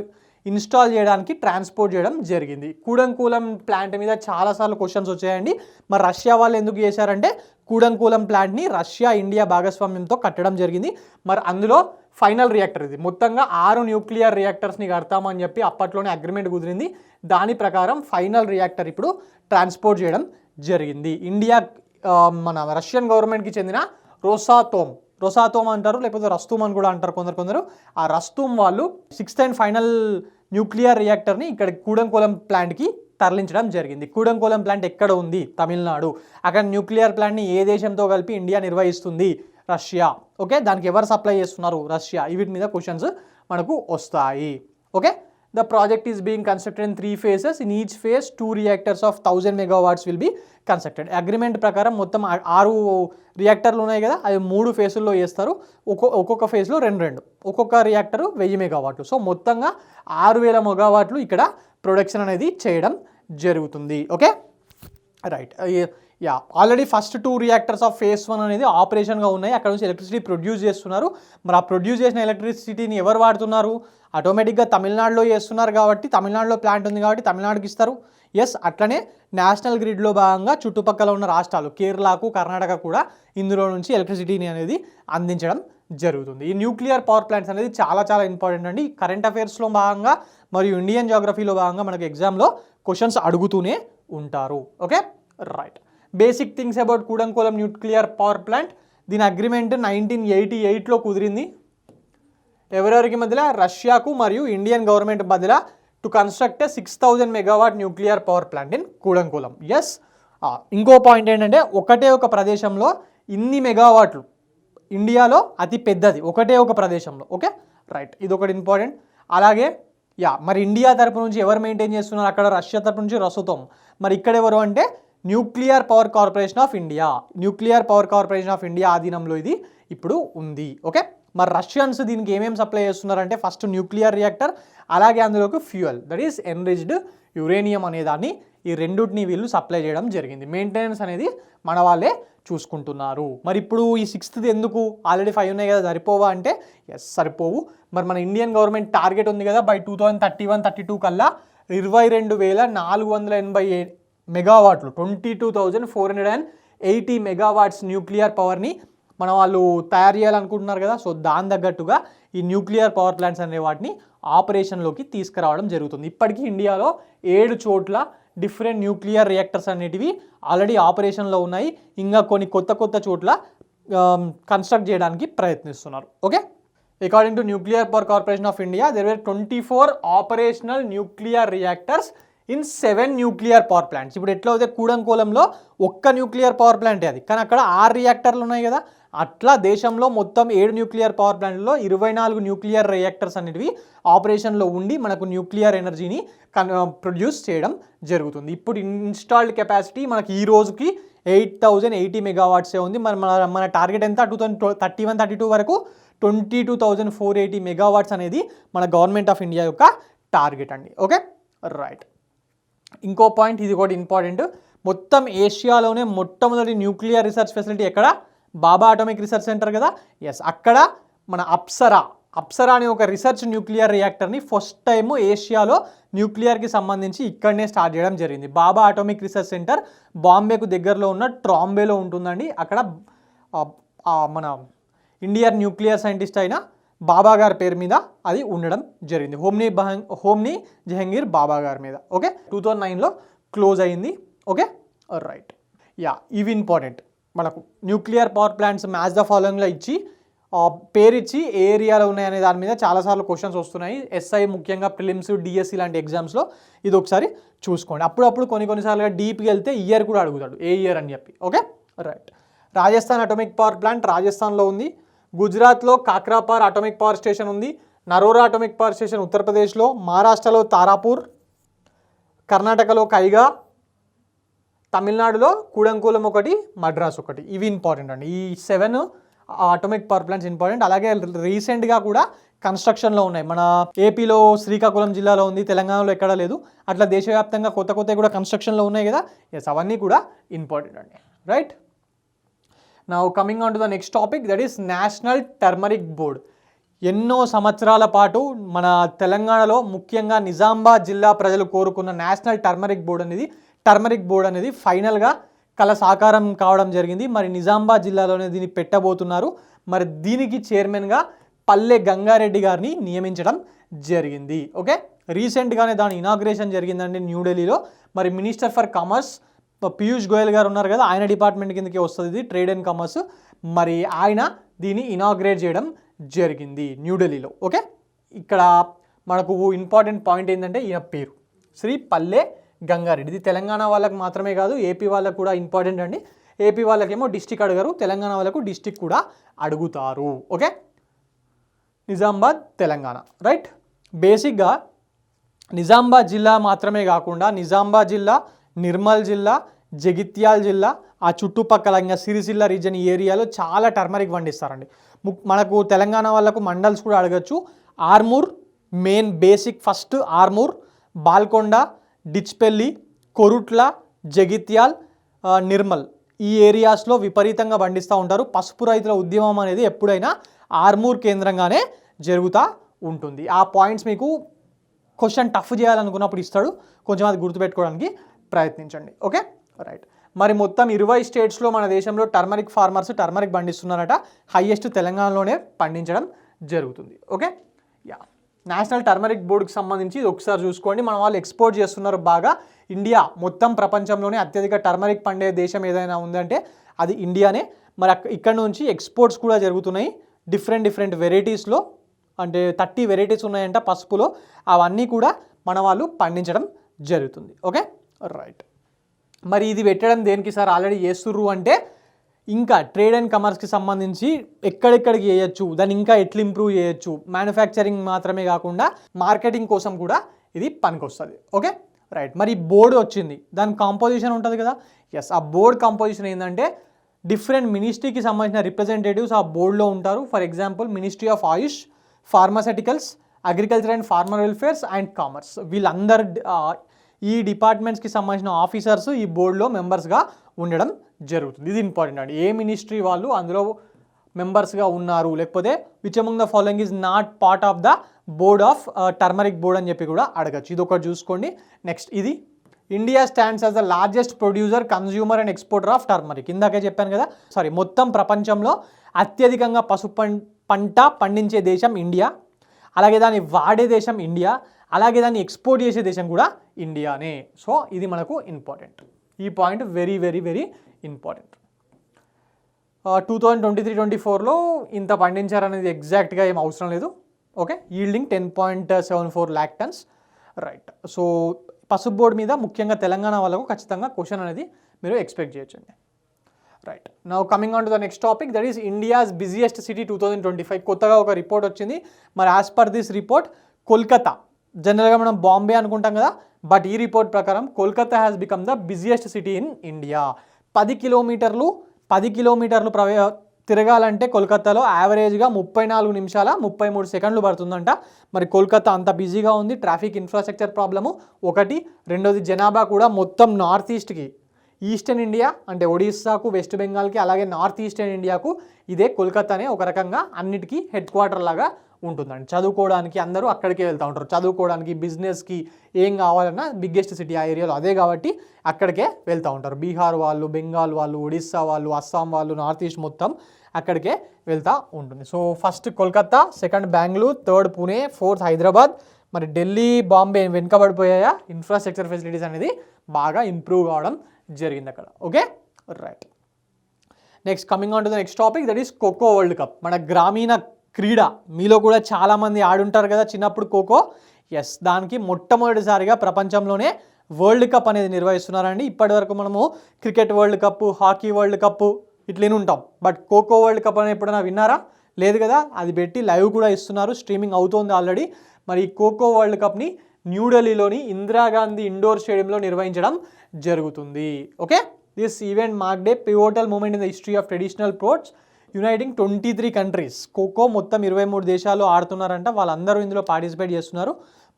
ఇన్స్టాల్ చేయడానికి ట్రాన్స్పోర్ట్ చేయడం జరిగింది. కూడంకోలం ప్లాంట్ మీద చాలాసార్లు క్వశ్చన్స్ వచ్చాయండి. మరి రష్యా వాళ్ళు ఎందుకు చేశారంటే కూడంకోలం ప్లాంట్ని రష్యా ఇండియా భాగస్వామ్యంతో కట్టడం జరిగింది. మరి అందులో ఫైనల్ రియాక్టర్ ఇది, మొత్తంగా 6 న్యూక్లియర్ రియాక్టర్స్ని కడతామని చెప్పి అప్పట్లోనే అగ్రిమెంట్ కుదిరింది. దాని ప్రకారం ఫైనల్ రియాక్టర్ ఇప్పుడు ట్రాన్స్పోర్ట్ చేయడం జరిగింది. ఇండియా మన రష్యన్ గవర్నమెంట్కి చెందిన రొసాతోమ్ అంటారు, లేకపోతే రస్తూమ్ అని కూడా అంటారు కొందరు. ఆ రస్తూమ్ వాళ్ళు 6th అండ్ ఫైనల్ న్యూక్లియర్ రియాక్టర్ని ఇక్కడ కూడంకోలం ప్లాంట్కి తరలించడం జరిగింది. కూడంకోలం ప్లాంట్ ఎక్కడ ఉంది? తమిళనాడు. అక్కడ న్యూక్లియర్ ప్లాంట్ని ఏ దేశంతో కలిపి ఇండియా నిర్వహిస్తుంది? రష్యా. ఓకే, దానికి ఎవరు సప్లై చేస్తున్నారు? రష్యా. వీటి మీద క్వశ్చన్స్ మనకు వస్తాయి. Okay, the project is being constructed in 3 phases. In each phase 2 reactors of 1000 megawatts will be constructed. Agreement ప్రకారం మొత్తం 6 రియాక్టర్లు ఉన్నాయి కదా, అవి 3 ఫేజుల్లో చేస్తారు. ఒక్కొక్క ఫేజ్లో 2 ఒక్కొక్క రియాక్టర్ 1000 megawatts. సో మొత్తంగా 6000 megawatts ఇక్కడ ప్రొడక్షన్ అనేది చేయడం జరుగుతుంది. Okay, right. Already first 2 reactors of phase 1 అనేది ఆపరేషన్గా ఉన్నాయి, అక్కడ నుంచి ఎలక్ట్రిసిటీ ప్రొడ్యూస్ చేస్తున్నారు. మరి ఆ ప్రొడ్యూస్ చేసిన ఎలక్ట్రిసిటీని ఎవరు వాడుతున్నారు? ఆటోమేటిక్గా తమిళనాడులో చేస్తున్నారు కాబట్టి, తమిళనాడులో ప్లాంట్ ఉంది కాబట్టి తమిళనాడుకి ఇస్తారు. ఎస్, అట్లనే నేషనల్ గ్రిడ్లో భాగంగా చుట్టుపక్కల ఉన్న రాష్ట్రాలు కేరళకు, కర్ణాటక కూడా ఇందులో నుంచి ఎలక్ట్రిసిటీని అనేది అందించడం జరుగుతుంది. ఈ న్యూక్లియర్ పవర్ ప్లాంట్స్ అనేది చాలా ఇంపార్టెంట్ అండి. కరెంట్ అఫైర్స్లో భాగంగా మరియు ఇండియన్ జాగ్రఫీలో భాగంగా మనకు ఎగ్జామ్లో క్వశ్చన్స్ అడుగుతూనే ఉంటారు. Okay, right. Basic things about Kudankulam nuclear power plant. దీని అగ్రిమెంట్ 1988లో కుదిరింది. ఎవరెవరికి మధ్యలో? రష్యాకు మరియు ఇండియన్ గవర్నమెంట్ మధ్యలో to construct 6000 megawatt nuclear power plant in Kudankulam. Yes, ఇంకో పాయింట్ ఏంటంటే ఒకటే ఒక ప్రదేశంలో ఇన్ని మెగావాట్లు, ఇండియాలో అతి పెద్దది ఒకటే ఒక ప్రదేశంలో. ఓకే, రైట్, ఇది ఒకటి ఇంపార్టెంట్. అలాగే మరి ఇండియా తరపు నుంచి ఎవరు మెయింటైన్ చేస్తున్నారు? అక్కడ రష్యా తరపు నుంచి రొసాతోమ్. మరి ఇక్కడ ఎవరు అంటే nuclear power corporation of India. Nuclear power corporation of India ఆధీనంలో ఇది ఇప్పుడు ఉంది. ఓకే, మరి రష్యన్స్ దీనికి ఏమేమి సప్లై చేస్తున్నారంటే ఫస్ట్ న్యూక్లియర్ రియాక్టర్, అలాగే అందులోకి fuel, that is enriched uranium అనే దాన్ని, ఈ రెండుటిని వీళ్ళు సప్లై చేయడం జరిగింది. మెయింటెనెన్స్ అనేది మన వాళ్ళే చూసుకుంటున్నారు. మరి ఇప్పుడు ఈ 6th ఎందుకు? ఆల్రెడీ 5 ఉన్నాయి కదా, సరిపోవా అంటే ఎస్ సరిపోవు. మరి మన ఇండియన్ గవర్నమెంట్ టార్గెట్ ఉంది కదా, బై 2031-32 కల్లా 22,480 మెగావాట్లు, 22,480 megawatts న్యూక్లియర్ పవర్ని మన వాళ్ళు తయారు చేయాలనుకుంటున్నారు కదా. సో దాని తగ్గట్టుగా ఈ న్యూక్లియర్ పవర్ ప్లాంట్స్ అనే వాటిని ఆపరేషన్లోకి తీసుకురావడం జరుగుతుంది. ఇప్పటికీ ఇండియాలో 7 చోట్ల డిఫరెంట్ న్యూక్లియర్ రియాక్టర్స్ అనేటివి ఆల్రెడీ ఆపరేషన్లో ఉన్నాయి. ఇంకా కొన్ని కొత్త చోట్ల కన్స్ట్రక్ట్ చేయడానికి ప్రయత్నిస్తున్నారు. Okay, according to nuclear power corporation of India there were 24 operational nuclear reactors in 7 nuclear power plants. ఇప్పుడు ఎట్లా అయితే కూడంకోలంలో ఒక్క న్యూక్లియర్ పవర్ ప్లాంటే అది, కానీ అక్కడ 6 రియాక్టర్లు ఉన్నాయి కదా, అట్లా దేశంలో మొత్తం 7 న్యూక్లియర్ పవర్ ప్లాంట్లో 24 న్యూక్లియర్ రియాక్టర్స్ అనేటివి ఆపరేషన్లో ఉండి మనకు న్యూక్లియర్ ఎనర్జీని ప్రొడ్యూస్ చేయడం జరుగుతుంది. ఇప్పుడు ఇన్స్టాల్డ్ కెపాసిటీ మనకి ఈ రోజుకి 8080 మెగావాట్సే ఉంది. మన టార్గెట్ ఎంత 2031-32 వరకు 22,480 మెగావాట్స్ అనేది మన గవర్నమెంట్ ఆఫ్ ఇండియా యొక్క టార్గెట్ అండి. Okay right. ఇంకో పాయింట్, ఇది కూడా ఇంపార్టెంట్, మొత్తం ఏషియాలోనే మొట్టమొదటి న్యూక్లియర్ రీసెర్చ్ ఫెసిలిటీ ఎక్కడ? బాబా అటామిక్ రీసెర్చ్ సెంటర్ కదా, ఎస్, అక్కడ మన అప్సరా అనే ఒక రీసెర్చ్ న్యూక్లియర్ రియాక్టర్ని ఫస్ట్ టైము ఏషియాలో న్యూక్లియర్కి సంబంధించి ఇక్కడనే స్టార్ట్ చేయడం జరిగింది. బాబా అటామిక్ రీసెర్చ్ సెంటర్ బాంబేకు దగ్గరలో ఉన్న ట్రాంబేలో ఉంటుందండి. అక్కడ మన ఇండియన్ న్యూక్లియర్ సైంటిస్ట్ అయిన బాబా గారి పేరు మీద అది ఉండడం జరిగింది, హోమ్నీ జహంగీర్ బాబా గారి మీద. ఓకే, 2009లో క్లోజ్ అయింది. Okay right. యా, ఇవి ఇంపార్టెంట్. మనకు nuclear power plants match the ఫాలోయింగ్లో ఇచ్చి పేరిచ్చి ఏ ఏరియాలో ఉన్నాయనే దాని మీద చాలాసార్లు క్వశ్చన్స్ వస్తున్నాయి. ఎస్ఐ ముఖ్యంగా ప్రిలిమ్స్, డిఎస్సి లాంటి ఎగ్జామ్స్లో ఇది ఒకసారి చూసుకోండి. అప్పుడప్పుడు కొన్నిసార్లుగా డీప్కి వెళ్తే ఇయర్ కూడా అడుగుతాడు, ఏ ఇయర్ అని చెప్పి. Okay right. Rajasthan atomic power plant రాజస్థాన్లో ఉంది. గుజరాత్లో కాక్రాపార్ అటామిక్ పవర్ స్టేషన్ ఉంది. నరోరా అటామిక్ పవర్ స్టేషన్ ఉత్తరప్రదేశ్లో. మహారాష్ట్రలో తారాపూర్, కర్ణాటకలో కైగా, తమిళనాడులో కూడంకులం ఒకటి, మద్రాస్ ఒకటి. ఇవి ఇంపార్టెంట్ అండి. ఈ 7 అటామిక్ పవర్ ప్లాంట్స్ ఇంపార్టెంట్. అలాగే రీసెంట్గా కూడా కన్స్ట్రక్షన్లో ఉన్నాయి. మన ఏపీలో శ్రీకాకుళం జిల్లాలో ఉంది, తెలంగాణలో ఎక్కడా లేదు. అట్లా దేశవ్యాప్తంగా కొత్త కూడా కన్స్ట్రక్షన్లో ఉన్నాయి కదా, ఎస్, అవన్నీ కూడా ఇంపార్టెంట్ అండి. Right. Now coming on to the next topic, that is national turmeric board. ఎన్నో సంవత్సరాల పాటు మన తెలంగాణలో ముఖ్యంగా నిజామాబాద్ జిల్లా ప్రజలు కోరుకున్న నేషనల్ టర్మరిక్ బోర్డ్ అనేది ఫైనల్గా కళ సాకారం కావడం జరిగింది. మరి నిజామాబాద్ జిల్లాలోనే దీన్ని పెట్టబోతున్నారు. మరి దీనికి చైర్మన్గా పల్లె గంగారెడ్డి గారిని నియమించడం జరిగింది. ఓకే, రీసెంట్గానే దాని ఇనాగ్రేషన్ జరిగిందండి న్యూఢిల్లీలో. మరి minister for commerce Piyush Goyal గారు ఉన్నారు కదా, ఆయన డిపార్ట్మెంట్ కిందకి వస్తుంది ఇది, ట్రేడ్ అండ్ కామర్స్. మరి ఆయన దీన్ని ఇనాగ్రేట్ చేయడం జరిగింది న్యూఢిల్లీలో. ఓకే, ఇక్కడ మనకు ఇంపార్టెంట్ పాయింట్ ఏంటంటే ఈయన పేరు శ్రీ పల్లె గంగారెడ్డి. ఇది తెలంగాణ వాళ్ళకు మాత్రమే కాదు, ఏపీ వాళ్ళకు కూడా ఇంపార్టెంట్ అండి. ఏపీ వాళ్ళకేమో డిస్టిక్ అడగరు, తెలంగాణ వాళ్ళకు డిస్టిక్ కూడా అడుగుతారు. ఓకే, నిజామాబాద్ తెలంగాణ. రైట్. బేసిక్గా నిజామాబాద్ జిల్లా మాత్రమే కాకుండా నిజామాబాద్ జిల్లా, నిర్మల్ జిల్లా, జగిత్యాల జిల్లా, ఆ చుట్టుపక్కల ఇంకా సిరిసిల్ల రీజన్, ఈ ఏరియాలో చాలా టర్మరిక్ పండిస్తారండి. మనకు తెలంగాణ వాళ్ళకు మండల్స్ కూడా అడగచ్చు. Armoor main basic, first Armoor, Balkonda, Dichpally, Korutla, Jagtial, Nirmal, ఈ ఏరియాస్లో విపరీతంగా పండిస్తూ ఉంటారు. పసుపు రైతుల ఉద్యమం అనేది ఎప్పుడైనా ఆర్మూర్ కేంద్రంగానే జరుగుతూ ఉంటుంది. ఆ పాయింట్స్ మీకు క్వశ్చన్ టఫ్ చేయాలనుకున్నప్పుడు ఇస్తాడు, కొంచెం అది గుర్తుపెట్టుకోవడానికి ప్రయత్నించండి. Okay right. మరి మొత్తం 20 స్టేట్స్లో మన దేశంలో టర్మరిక్ ఫార్మర్స్ టర్మరిక్ పండిస్తున్నారట. హైయెస్ట్ తెలంగాణలోనే పండించడం జరుగుతుంది. Okay yeah. నేషనల్ టర్మరిక్ బోర్డుకి సంబంధించి ఇది ఒకసారి చూసుకోండి. మన వాళ్ళు ఎక్స్పోర్ట్ చేస్తున్నారు బాగా. ఇండియా మొత్తం ప్రపంచంలోనే అత్యధిక టర్మరిక్ పండే దేశం ఏదైనా ఉందంటే అది ఇండియానే. మరి ఇక్కడ నుంచి ఎక్స్పోర్ట్స్ కూడా జరుగుతున్నాయి డిఫరెంట్ వెరైటీస్లో. అంటే 30 వెరైటీస్ ఉన్నాయంట పసుపులో, అవన్నీ కూడా మన వాళ్ళు పండించడం జరుగుతుంది. Okay right. మరి ఇది పెట్టడం దేనికి సార్, ఆల్రెడీ చేస్తుర్రు అంటే ఇంకా ట్రేడ్ అండ్ కామర్స్కి సంబంధించి ఎక్కడెక్కడికి చేయొచ్చు, దాన్ని ఇంకా ఎట్లా ఇంప్రూవ్ చేయొచ్చు, మ్యానుఫ్యాక్చరింగ్ మాత్రమే కాకుండా మార్కెటింగ్ కోసం కూడా ఇది పనికొస్తుంది. Okay right. మరి బోర్డు వచ్చింది, దాని కాంపోజిషన్ ఉంటుంది కదా, ఎస్, ఆ బోర్డ్ కాంపోజిషన్ ఏంటంటే డిఫరెంట్ మినిస్ట్రీకి సంబంధించిన రిప్రజెంటేటివ్స్ ఆ బోర్డులో ఉంటారు. For example Ministry of AYUSH, pharmaceuticals, agriculture and farmer welfares and commerce, వీళ్ళందరు ఈ డిపార్ట్మెంట్స్కి సంబంధించిన ఆఫీసర్స్ ఈ బోర్డులో మెంబర్స్గా ఉండడం జరుగుతుంది. ఇది ఇంపార్టెంట్ అండి. ఏ మినిస్ట్రీ వాళ్ళు అందులో మెంబర్స్గా ఉన్నారు, లేకపోతే which among the following is not part of the board of turmeric board అని చెప్పి కూడా అడగచ్చు. ఇది ఒకటి చూసుకోండి. నెక్స్ట్, ఇది India stands as the largest producer, consumer and exporter of turmeric. ఇందాకే చెప్పాను కదా, మొత్తం ప్రపంచంలో అత్యధికంగా పసుపు పంట పండించే దేశం ఇండియా, అలాగే దాన్ని వాడే దేశం ఇండియా, అలాగే దాన్ని ఎక్స్పోర్ట్ చేసే దేశం కూడా ఇండియానే. సో ఇది మనకు ఇంపార్టెంట్. ఈ పాయింట్ వెరీ ఇంపార్టెంట్. 2023-24లో ఇంత పండించారనేది ఎగ్జాక్ట్గా ఏం అవసరం లేదు. Okay, yielding 10.74 lakh tons. Right. So పసుపు బోర్డు మీద ముఖ్యంగా తెలంగాణ వాళ్ళకు ఖచ్చితంగా క్వశ్చన్ అనేది మీరు ఎక్స్పెక్ట్ చేయొచ్చండి. Right. Now coming on to the next topic, that is India's busiest city 2025. కొత్తగా ఒక రిపోర్ట్ వచ్చింది. మరి as per this report Kolkata, జనరల్గా మనం బాంబే అనుకుంటాం కదా, బట్ ఈ రిపోర్ట్ ప్రకారం Kolkata has become the busiest city in India. 10 కిలోమీటర్లు తిరగాలంటే కోల్కతాలో యావరేజ్గా 34 నిమిషాల 33 సెకండ్లు పడుతుందంట. మరి కోల్కతా అంత బిజీగా ఉంది. ట్రాఫిక్ ఇన్ఫ్రాస్ట్రక్చర్ ప్రాబ్లము ఒకటి, రెండోది జనాభా కూడా మొత్తం నార్త్ ఈస్ట్కి, ఈస్టర్న్ ఇండియా అంటే ఒడిస్సాకు, వెస్ట్ బెంగాల్కి, అలాగే నార్త్ ఈస్టర్న్ ఇండియాకు ఇదే కోల్కతానే ఒక రకంగా అన్నిటికీ హెడ్ క్వార్టర్ లాగా ఉంటుందండి. చదువుకోవడానికి అందరూ అక్కడికే వెళ్తూ ఉంటారు. చదువుకోవడానికి, బిజినెస్కి ఏం కావాలన్నా బిగ్గెస్ట్ సిటీ ఆ ఏరియాలో అదే కాబట్టి అక్కడికే వెళ్తూ ఉంటారు. బీహార్ వాళ్ళు, బెంగాల్ వాళ్ళు, ఒడిస్సా వాళ్ళు, అస్సాం వాళ్ళు, నార్త్ ఈస్ట్ మొత్తం అక్కడికే వెళ్తూ ఉంటుంది. So first Kolkata, second Bengaluru, third Pune, fourth Hyderabad. మరి ఢిల్లీ, బాంబే వెనుకబడిపోయాయా? ఇన్ఫ్రాస్ట్రక్చర్ ఫెసిలిటీస్ అనేది బాగా ఇంప్రూవ్ కావడం జరిగింది అక్కడ. Okay, right. Next coming on to the next topic, that is kho kho world cup. మన గ్రామీణ క్రీడ మీలో కూడా చాలామంది ఆడుంటారు కదా చిన్నప్పుడు ఖోఖో. ఎస్, దానికి మొట్టమొదటిసారిగా ప్రపంచంలోనే వరల్డ్ కప్ అనేది నిర్వహిస్తున్నారండి. ఇప్పటి వరకు మనము cricket world cup, hockey world cup ఇట్లనే ఉంటాం, బట్ ఖోఖో వరల్డ్ కప్ అని ఎప్పుడైనా విన్నారా? లేదు కదా. అది పెట్టి లైవ్ కూడా ఇస్తున్నారు, స్ట్రీమింగ్ అవుతోంది ఆల్రెడీ. మరి ఈ ఖోఖో వరల్డ్ కప్ని న్యూఢిల్లీలోని ఇందిరాగాంధీ ఇండోర్ స్టేడియంలో నిర్వహించడం జరుగుతుంది. Okay, this event marked a pivotal moment in the history of traditional sports uniting 23 countries. Kho kho మొత్తం 23 దేశాలు ఆడుతున్నారంట, వాళ్ళందరూ ఇందులో పార్టిసిపేట్ చేస్తున్నారు.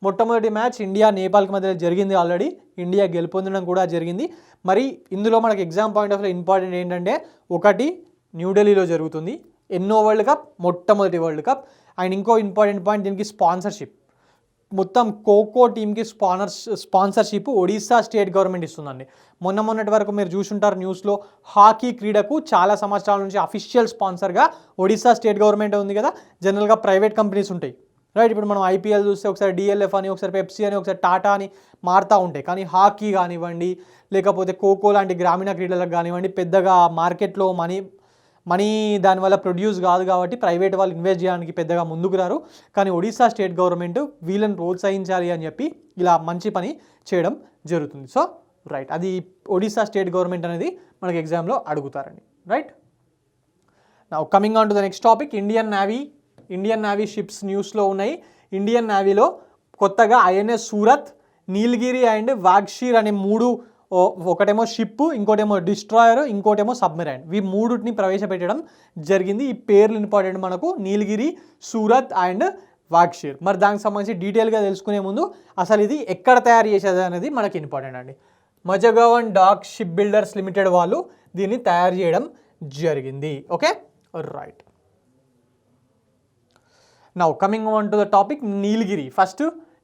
మొట్టమొదటి మ్యాచ్ ఇండియా నేపాల్కి మధ్య జరిగింది ఆల్రెడీ. ఇండియా గెలుపొందడం కూడా జరిగింది. మరి ఇందులో మనకి exam point of view important ఏంటంటే, ఒకటి న్యూఢిల్లీలో జరుగుతుంది, ఎన్నో వరల్డ్ కప్, మొట్టమొదటి వరల్డ్ కప్. అండ్ ఇంకో ఇంపార్టెంట్ పాయింట్, దీనికి స్పాన్సర్షిప్, మొత్తం ఖోఖో టీంకి స్పాన్సర్షిప్ ఒడిస్సా స్టేట్ గవర్నమెంట్ ఇస్తుందండి. మొన్నటి వరకు మీరు చూసుంటారు న్యూస్లో, హాకీ క్రీడకు చాలా సంవత్సరాల నుంచి అఫీషియల్ స్పాన్సర్గా ఒడిస్సా స్టేట్ గవర్నమెంట్ ఉంది కదా. జనరల్గా ప్రైవేట్ కంపెనీస్ ఉంటాయి, రైట్. ఇప్పుడు మనం ఐపీఎల్ చూస్తే ఒకసారి డిఎల్ఎఫ్ అని, ఒకసారి పెప్సీ అని, ఒకసారి టాటా అని మారుతూ ఉంటాయి. కానీ హాకీ కానివ్వండి, లేకపోతే ఖోఖో లాంటి గ్రామీణ క్రీడలకు కానివ్వండి, పెద్దగా మార్కెట్లో మనీ దానివల్ల ప్రొడ్యూస్ కాదు కాబట్టి ప్రైవేట్ వాళ్ళు ఇన్వెస్ట్ చేయడానికి పెద్దగా ముందుకు రారు. కానీ ఒడిస్సా స్టేట్ గవర్నమెంట్ వీళ్ళని ప్రోత్సహించాలి అని చెప్పి ఇలా మంచి పని చేయడం జరుగుతుంది. సో రైట్, అది ఒడిస్సా స్టేట్ గవర్నమెంట్ అనేది మనకి ఎగ్జామ్లో అడుగుతారండి. Right. Now coming on to the next topic, Indian Navy ships న్యూస్లో ఉన్నాయి. ఇండియన్ నేవీలో కొత్తగా ఐఎన్ఎస్ సూరత్, నీలగిరి అండ్ వాగ్షీర్ అనే మూడు, ఒకటేమో షిప్, ఇంకోటేమో డిస్ట్రాయర్, ఇంకోటేమో సబ్మెరైన్, ఈ మూడుని ప్రవేశపెట్టడం జరిగింది. ఈ పేర్లు ఇంపార్టెంట్ మనకు, నీలగిరి, సూరత్ అండ్ వాగ్షీర్. మరి దానికి సంబంధించి డీటెయిల్గా తెలుసుకునే ముందు అసలు ఇది ఎక్కడ తయారు చేసేది అనేది మనకి ఇంపార్టెంట్ అండి. Mazagon Dock Shipbuilders Limited వాళ్ళు దీన్ని తయారు చేయడం జరిగింది. Okay, right. Now coming on to the topic Nilgiri. First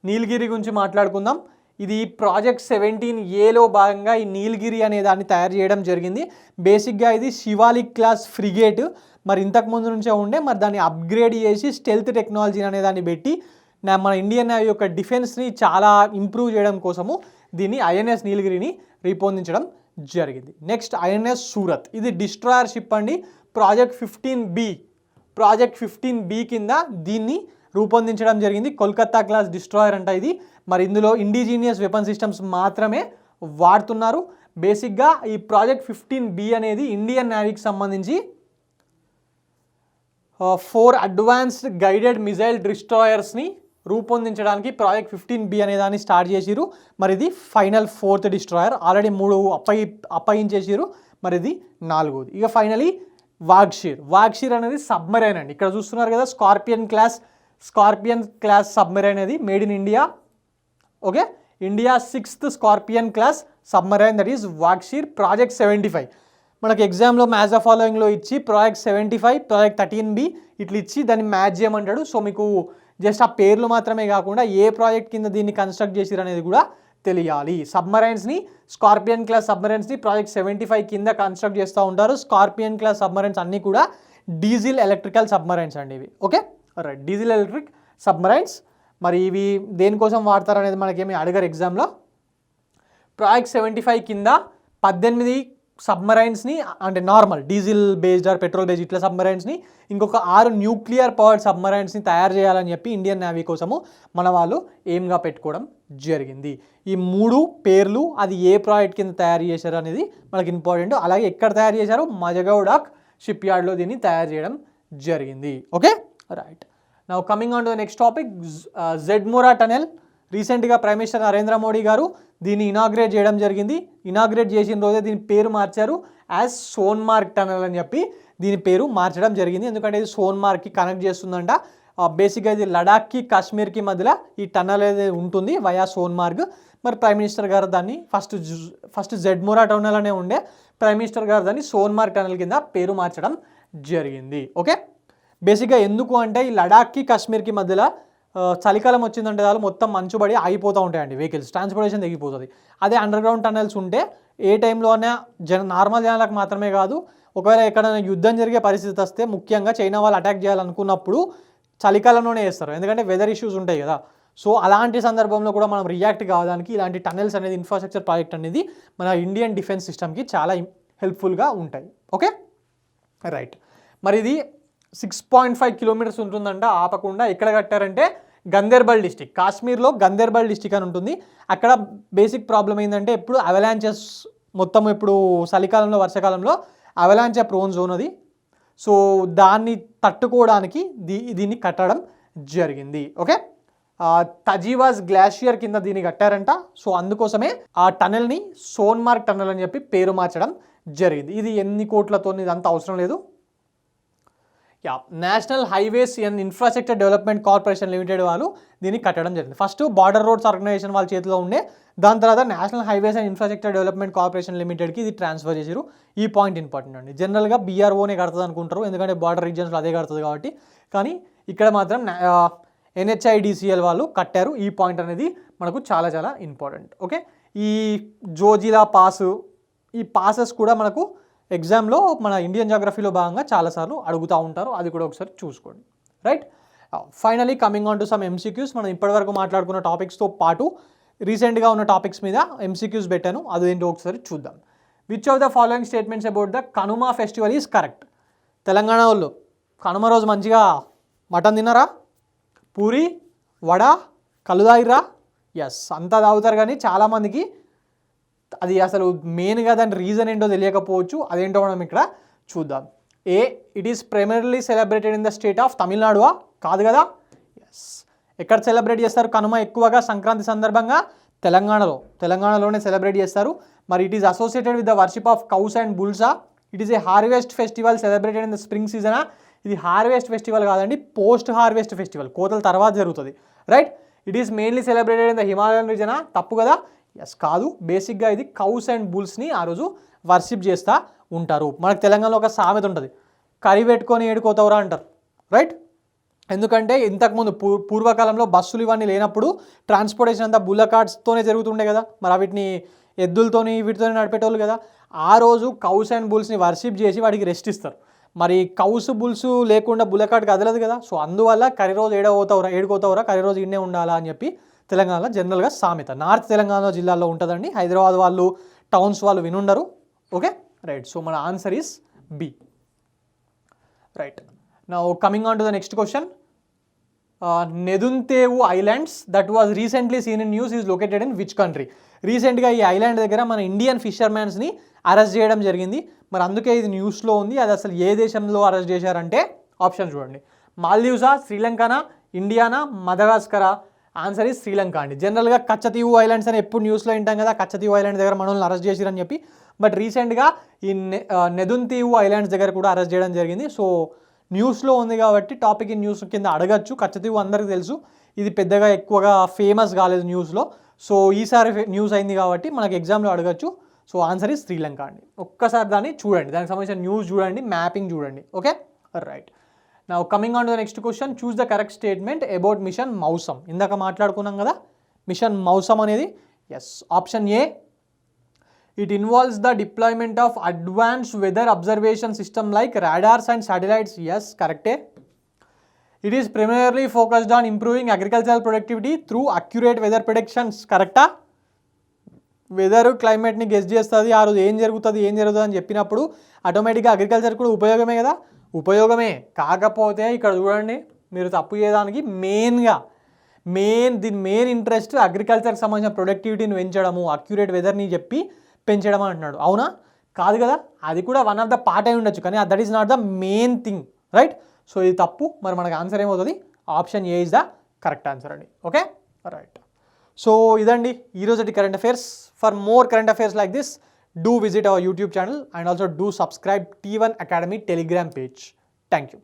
Nilgiri గురించి మాట్లాడుకుందాం. ఇది ప్రాజెక్ట్ 17Aలో భాగంగా ఈ నీలగిరి అనే దాన్ని తయారు చేయడం జరిగింది. బేసిక్గా ఇది శివాలిక్ క్లాస్ ఫ్రిగేట్, మరి ఇంతకుముందు నుంచే ఉండే, మరి దాన్ని అప్గ్రేడ్ చేసి స్టెల్త్ టెక్నాలజీ అనే దాన్ని పెట్టి మన ఇండియన్ నేవీ యొక్క డిఫెన్స్ని చాలా ఇంప్రూవ్ చేయడం కోసము దీన్ని ఐఎన్ఎస్ నీలగిరిని రూపొందించడం జరిగింది. నెక్స్ట్ ఐఎన్ఎస్ సూరత్, ఇది డిస్ట్రాయర్ షిప్ అండి. ప్రాజెక్ట్ 15B కింద దీన్ని రూపొందించడం జరిగింది. కోల్కతా క్లాస్ డిస్ట్రాయర్ అంట ఇది. మరి ఇందులో ఇండిజీనియస్ వెపన్ సిస్టమ్స్ మాత్రమే వాడుతున్నారు. బేసిక్గా ఈ ప్రాజెక్ట్ 15B అనేది ఇండియన్ నేవీకి సంబంధించి 4 అడ్వాన్స్డ్ గైడెడ్ మిజైల్ డిస్ట్రాయర్స్ని రూపొందించడానికి ప్రాజెక్ట్ 15B అనే దాన్ని స్టార్ట్ చేసిరు. మరి ఇది ఫైనల్ 4th డిస్ట్రాయర్, ఆల్రెడీ 3 అప్పగించేసిరు, మరి ఇది 4వది. ఇక ఫైనలీ వాగ్షీర్ అనేది సబ్మెరైన్ అండి. ఇక్కడ చూస్తున్నారు కదా, స్కార్పియన్ క్లాస్ సబ్మెరైన్ అనేది made in India. Okay, India 6th Scorpene class submarine, that is Vagsheer. Project 75 మనకి ఎగ్జామ్లో మ్యాచ్ ద ఫాలోయింగ్లో ఇచ్చి ప్రాజెక్ట్ 75, ప్రాజెక్ట్ 13B ఇట్లా ఇచ్చి దాన్ని మ్యాచ్ చేయమంటాడు. సో మీకు జస్ట్ ఆ పేర్లు మాత్రమే కాకుండా ఏ ప్రాజెక్ట్ కింద దీన్ని కన్స్ట్రక్ట్ చేసిరు అనేది కూడా తెలియాలి. సబ్మరైన్స్ని, స్కార్పియన్ క్లాస్ సబ్మరైన్స్ని ప్రాజెక్ట్ 75 కింద కన్స్ట్రక్ట్ చేస్తూ ఉంటారు. స్కార్పియన్ క్లాస్ సబ్మరైన్స్ అన్నీ కూడా డీజిల్ ఎలక్ట్రికల్ సబ్మరైన్స్ అండి ఇవి. Okay, right, diesel electric submarines. మరి ఇవి దేనికోసం వాడతారు అనేది మనకేమి అడగరు ఎగ్జామ్లో. ప్రాజెక్ట్ 75 కింద 18 సబ్మరైన్స్ని, అంటే normal diesel based R petrol based ఇట్లా సబ్మరైన్స్ని, ఇంకొక 6 న్యూక్లియర్ పవర్డ్ సబ్మరైన్స్ని తయారు చేయాలని చెప్పి ఇండియన్ నేవీ కోసము మన వాళ్ళు ఎయిమ్గా పెట్టుకోవడం జరిగింది. ఈ 3 పేర్లు అది ఏ ప్రాజెక్ట్ కింద తయారు చేశారు అనేది మనకి ఇంపార్టెంట్. అలాగే ఎక్కడ తయారు చేశారు? మజగౌడాక్ షిప్ యార్డ్లో దీన్ని తయారు చేయడం జరిగింది. Okay, right. Now coming on to the next topic, Z-Morh tunnel. రీసెంట్గా ప్రైమ్ మినిస్టర్ నరేంద్ర మోడీ గారు దీన్ని ఇనాగ్రేట్ చేయడం జరిగింది. ఇనాగ్రేట్ చేసిన రోజే దీని పేరు మార్చారు, యాజ్ సోన్మార్గ్ టనల్ అని చెప్పి దీని పేరు మార్చడం జరిగింది. ఎందుకంటే ఇది సోన్మార్గ్కి కనెక్ట్ చేస్తుందంట. బేసిక్గా ఇది లడాఖ్కి కాశ్మీర్కి మధ్యలో ఈ టనల్ అనేది ఉంటుంది వయా సోన్మార్గ్. మరి ప్రైమ్ మినిస్టర్ గారు దాన్ని ఫస్ట్ జెడ్మోరా టనల్ అనే ఉండే, ప్రైమ్ మినిస్టర్ గారు దాన్ని సోన్మార్గ్ టనల్ కింద పేరు మార్చడం జరిగింది. ఓకే, బేసిక్గా ఎందుకు అంటే ఈ లడాఖ్కి కాశ్మీర్కి మధ్యలో చలికాలం వచ్చిందంటే చాలు మొత్తం మంచుబడి ఆగిపోతూ ఉంటాయండి, వెహికల్స్ ట్రాన్స్పోర్టేషన్ తగ్గిపోతుంది. అదే అండర్ గ్రౌండ్ టనల్స్ ఉంటే ఏ టైంలో అయినా నార్మల్ జనాలకు మాత్రమే కాదు, ఒకవేళ ఎక్కడైనా యుద్ధం జరిగే పరిస్థితి వస్తే, ముఖ్యంగా చైనా వాళ్ళు అటాక్ చేయాలనుకున్నప్పుడు చలికాలంలోనే చేస్తారు, ఎందుకంటే వెదర్ ఇష్యూస్ ఉంటాయి కదా. సో అలాంటి సందర్భంలో కూడా మనం రియాక్ట్ కావడానికి ఇలాంటి టనెల్స్ అనేది, ఇన్ఫ్రాస్ట్రక్చర్ ప్రాజెక్ట్ అనేది మన ఇండియన్ డిఫెన్స్ సిస్టమ్కి చాలా హెల్ప్ఫుల్గా ఉంటాయి. Okay, right. మరి ఇది 6.5 కిలోమీటర్స్ ఉంటుందంట ఆపకుండా. ఎక్కడ కట్టారంటే గందేర్బల్ డిస్టిక్, కాశ్మీర్లో గందేర్బల్ డిస్టిక్ అని ఉంటుంది. అక్కడ బేసిక్ ప్రాబ్లం ఏంటంటే ఎప్పుడు అవలాంచెస్, మొత్తం ఇప్పుడు చలికాలంలో వర్షాకాలంలో అవలాంచ ప్రోన్ జోన్ అది. సో దాన్ని తట్టుకోవడానికి దీన్ని కట్టడం జరిగింది. ఓకే, తజీవాస్ గ్లాషియర్ కింద దీన్ని కట్టారంట. సో అందుకోసమే ఆ టనెల్ని సోన్మార్గ్ టనెల్ అని చెప్పి పేరు మార్చడం జరిగింది. ఇది ఎన్ని కోట్లతో ఇదంతా అవసరం లేదు. National highways and infrastructure development corporation limited వాళ్ళు దీన్ని కట్టడం జరిగింది. ఫస్ట్ బార్డర్ రోడ్స్ ఆర్గనైజేషన్ వాళ్ళ చేతిలో ఉండే, దాని తర్వాత national highways and infrastructure development corporation లిమిటెడ్కి ఇది ట్రాన్స్ఫర్ చేశారు. ఈ పాయింట్ ఇంపార్టెంట్ అండి. జనరల్గా బీఆర్ఓనే కడుతుంది అనుకుంటారు, ఎందుకంటే బార్డర్ రీజియన్స్లో అదే కడుతుంది కాబట్టి. కానీ ఇక్కడ మాత్రం NHIDCL వాళ్ళు కట్టారు. ఈ పాయింట్ అనేది మనకు చాలా చాలా ఇంపార్టెంట్. ఓకే, ఈ జోజిలా పాస్, ఈ పాసెస్ కూడా మనకు ఎగ్జామ్లో మన ఇండియన్ జాగ్రఫీలో భాగంగా చాలాసార్లు అడుగుతూ ఉంటారు, అది కూడా ఒకసారి చూసుకోండి. Right, finally coming on to some MCQs. మనం ఇప్పటివరకు మాట్లాడుకున్న టాపిక్స్తో పాటు రీసెంట్గా ఉన్న టాపిక్స్ మీద MCQs పెట్టాను, అదేంటో ఒకసారి చూద్దాం. Which of the following statements about the Kanuma festival is correct? Telangana వాళ్ళు కనుమ రోజు మంచిగా మటన్ తిన్నారా, పూరి వడ కళ్ళు తాగిరా? ఎస్, అంతా తాగుతారు, కానీ చాలామందికి అది అసలు మెయిన్గా దాని రీజన్ ఏంటో తెలియకపోవచ్చు. అదేంటో మనం ఇక్కడ చూద్దాం. A, it is primarily celebrated in the state of తమిళనాడువా? కాదు కదా. ఎస్, ఎక్కడ సెలబ్రేట్ చేస్తారు కనుమ ఎక్కువగా? సంక్రాంతి సందర్భంగా తెలంగాణలోనే సెలబ్రేట్ చేస్తారు. మరి it is associated with the worship of cows and బుల్సా? It is a harvest festival celebrated in the spring సీజనా? ఇది హార్వెస్ట్ ఫెస్టివల్ కాదండి, పోస్ట్ హార్వెస్ట్ ఫెస్టివల్, కోతల తర్వాత జరుగుతుంది. Right, it is mainly celebrated in the Himalayan రీజనా? తప్పు కదా. ఎస్, కాదు. బేసిక్గా ఇది కౌస్ అండ్ బుల్స్ని ఆ రోజు వర్షిప్ చేస్తూ ఉంటారు. మనకు తెలంగాణలో ఒక సామెత ఉంటుంది, కరి పెట్టుకొని ఏడుకోతావురా అంటారు. రైట్, ఎందుకంటే ఇంతకుముందు పూర్వకాలంలో బస్సులు ఇవన్నీ లేనప్పుడు ట్రాన్స్పోర్టేషన్ అంతా బుల్ల కార్డ్స్తోనే జరుగుతుండే కదా. మరి వీటిని వీటితోనే నడిపేటోళ్ళు కదా. ఆ రోజు కౌస్ అండ్ బుల్స్ని వర్షిప్ చేసి వాటికి రెస్ట్ ఇస్తారు. మరి కౌసు బుల్స్ లేకుండా బుల్లకాట్ కదలదు కదా. సో అందువల్ల కరి రోజు ఏడుకోతావురా, కరి రోజు ఇన్నే ఉండాలా అని చెప్పి తెలంగాణలో జనరల్గా సామెత. నార్త్ తెలంగాణ జిల్లాలో ఉంటుందండి, హైదరాబాద్ వాళ్ళు టౌన్స్ వాళ్ళు వినుండరు. Okay, right. సో మన answer is B. Right, now coming on to the next question. Neduntheevu islands that was recently seen in news is located in which country? రీసెంట్గా ఈ ఐలాండ్ దగ్గర మన ఇండియన్ ఫిషర్మ్యాన్స్ని అరెస్ట్ చేయడం జరిగింది. మరి అందుకే ఇది న్యూస్లో ఉంది. అది అసలు ఏ దేశంలో అరెస్ట్ చేశారంటే ఆప్షన్ చూడండి, మాల్దీవ్సా, శ్రీలంకనా, ఇండియానా, మదగాస్కరా? ఆన్సర్ ఈజ్ శ్రీలంక అండి. జనరల్గా కచ్చతీవు ఐలాండ్స్ అని ఎప్పుడు న్యూస్లో వింటాం కదా, కచ్చతీవు ఐలాండ్ దగ్గర మనల్ని అరెస్ట్ చేసిరని చెప్పి. బట్ రీసెంట్గా ఈ నెదుంతీవు ఐలాండ్స్ దగ్గర కూడా అరెస్ట్ చేయడం జరిగింది. సో న్యూస్లో ఉంది కాబట్టి టాపిక్ ఈ న్యూస్ కింద అడగచ్చు. కచ్చతీవు అందరికీ తెలుసు, ఇది పెద్దగా ఎక్కువగా ఫేమస్ కాలేదు న్యూస్లో. సో ఈసారి న్యూస్ అయింది కాబట్టి మనకి ఎగ్జామ్లో అడగచ్చు. సో ఆన్సర్ ఈజ్ శ్రీలంక అండి. ఒక్కసారి దాన్ని చూడండి, దానికి సంబంధించిన న్యూస్ చూడండి, మ్యాపింగ్ చూడండి. Okay, right. Now coming on to the next question, choose the correct statement about Mission Mausam. ఇందాక మాట్లాడుకున్నాం కదా మిషన్ మౌసమ్ అనేది. Yes, option A, it involves the deployment of advanced weather observation system like radars and satellites. Yes, కరెక్టే. It is primarily focused on improving agricultural productivity through accurate weather predictions. కరెక్టా? Weather క్లైమేట్ని guess చేస్తుంది, ఆ రోజు ఏం జరుగుతుంది అని చెప్పినప్పుడు ఆటోమేటిక్గా అగ్రికల్చర్ కూడా ఉపయోగమే కదా, ఉపయోగమే. కాకపోతే ఇక్కడ చూడండి, మీరు తప్పు చేయడానికి దీని మెయిన్ ఇంట్రెస్ట్ అగ్రికల్చర్కి సంబంధించిన ప్రొడక్టివిటీని పెంచడము, అక్యురేట్ వెదర్ని చెప్పి పెంచడం అంటున్నాడు. అవునా? కాదు కదా, అది కూడా వన్ ఆఫ్ ద పార్ట్ అయి ఉండొచ్చు, కానీ that is not the main thing, right? So ఇది తప్పు. మరి మనకు ఆన్సర్ ఏమవుతుంది? Option A is the correct answer అండి. Okay, right. సో ఇదండి ఈరోజు current affairs. For more current affairs like this, do visit our YouTube channel and also do subscribe T1 Academy Telegram page. Thank you.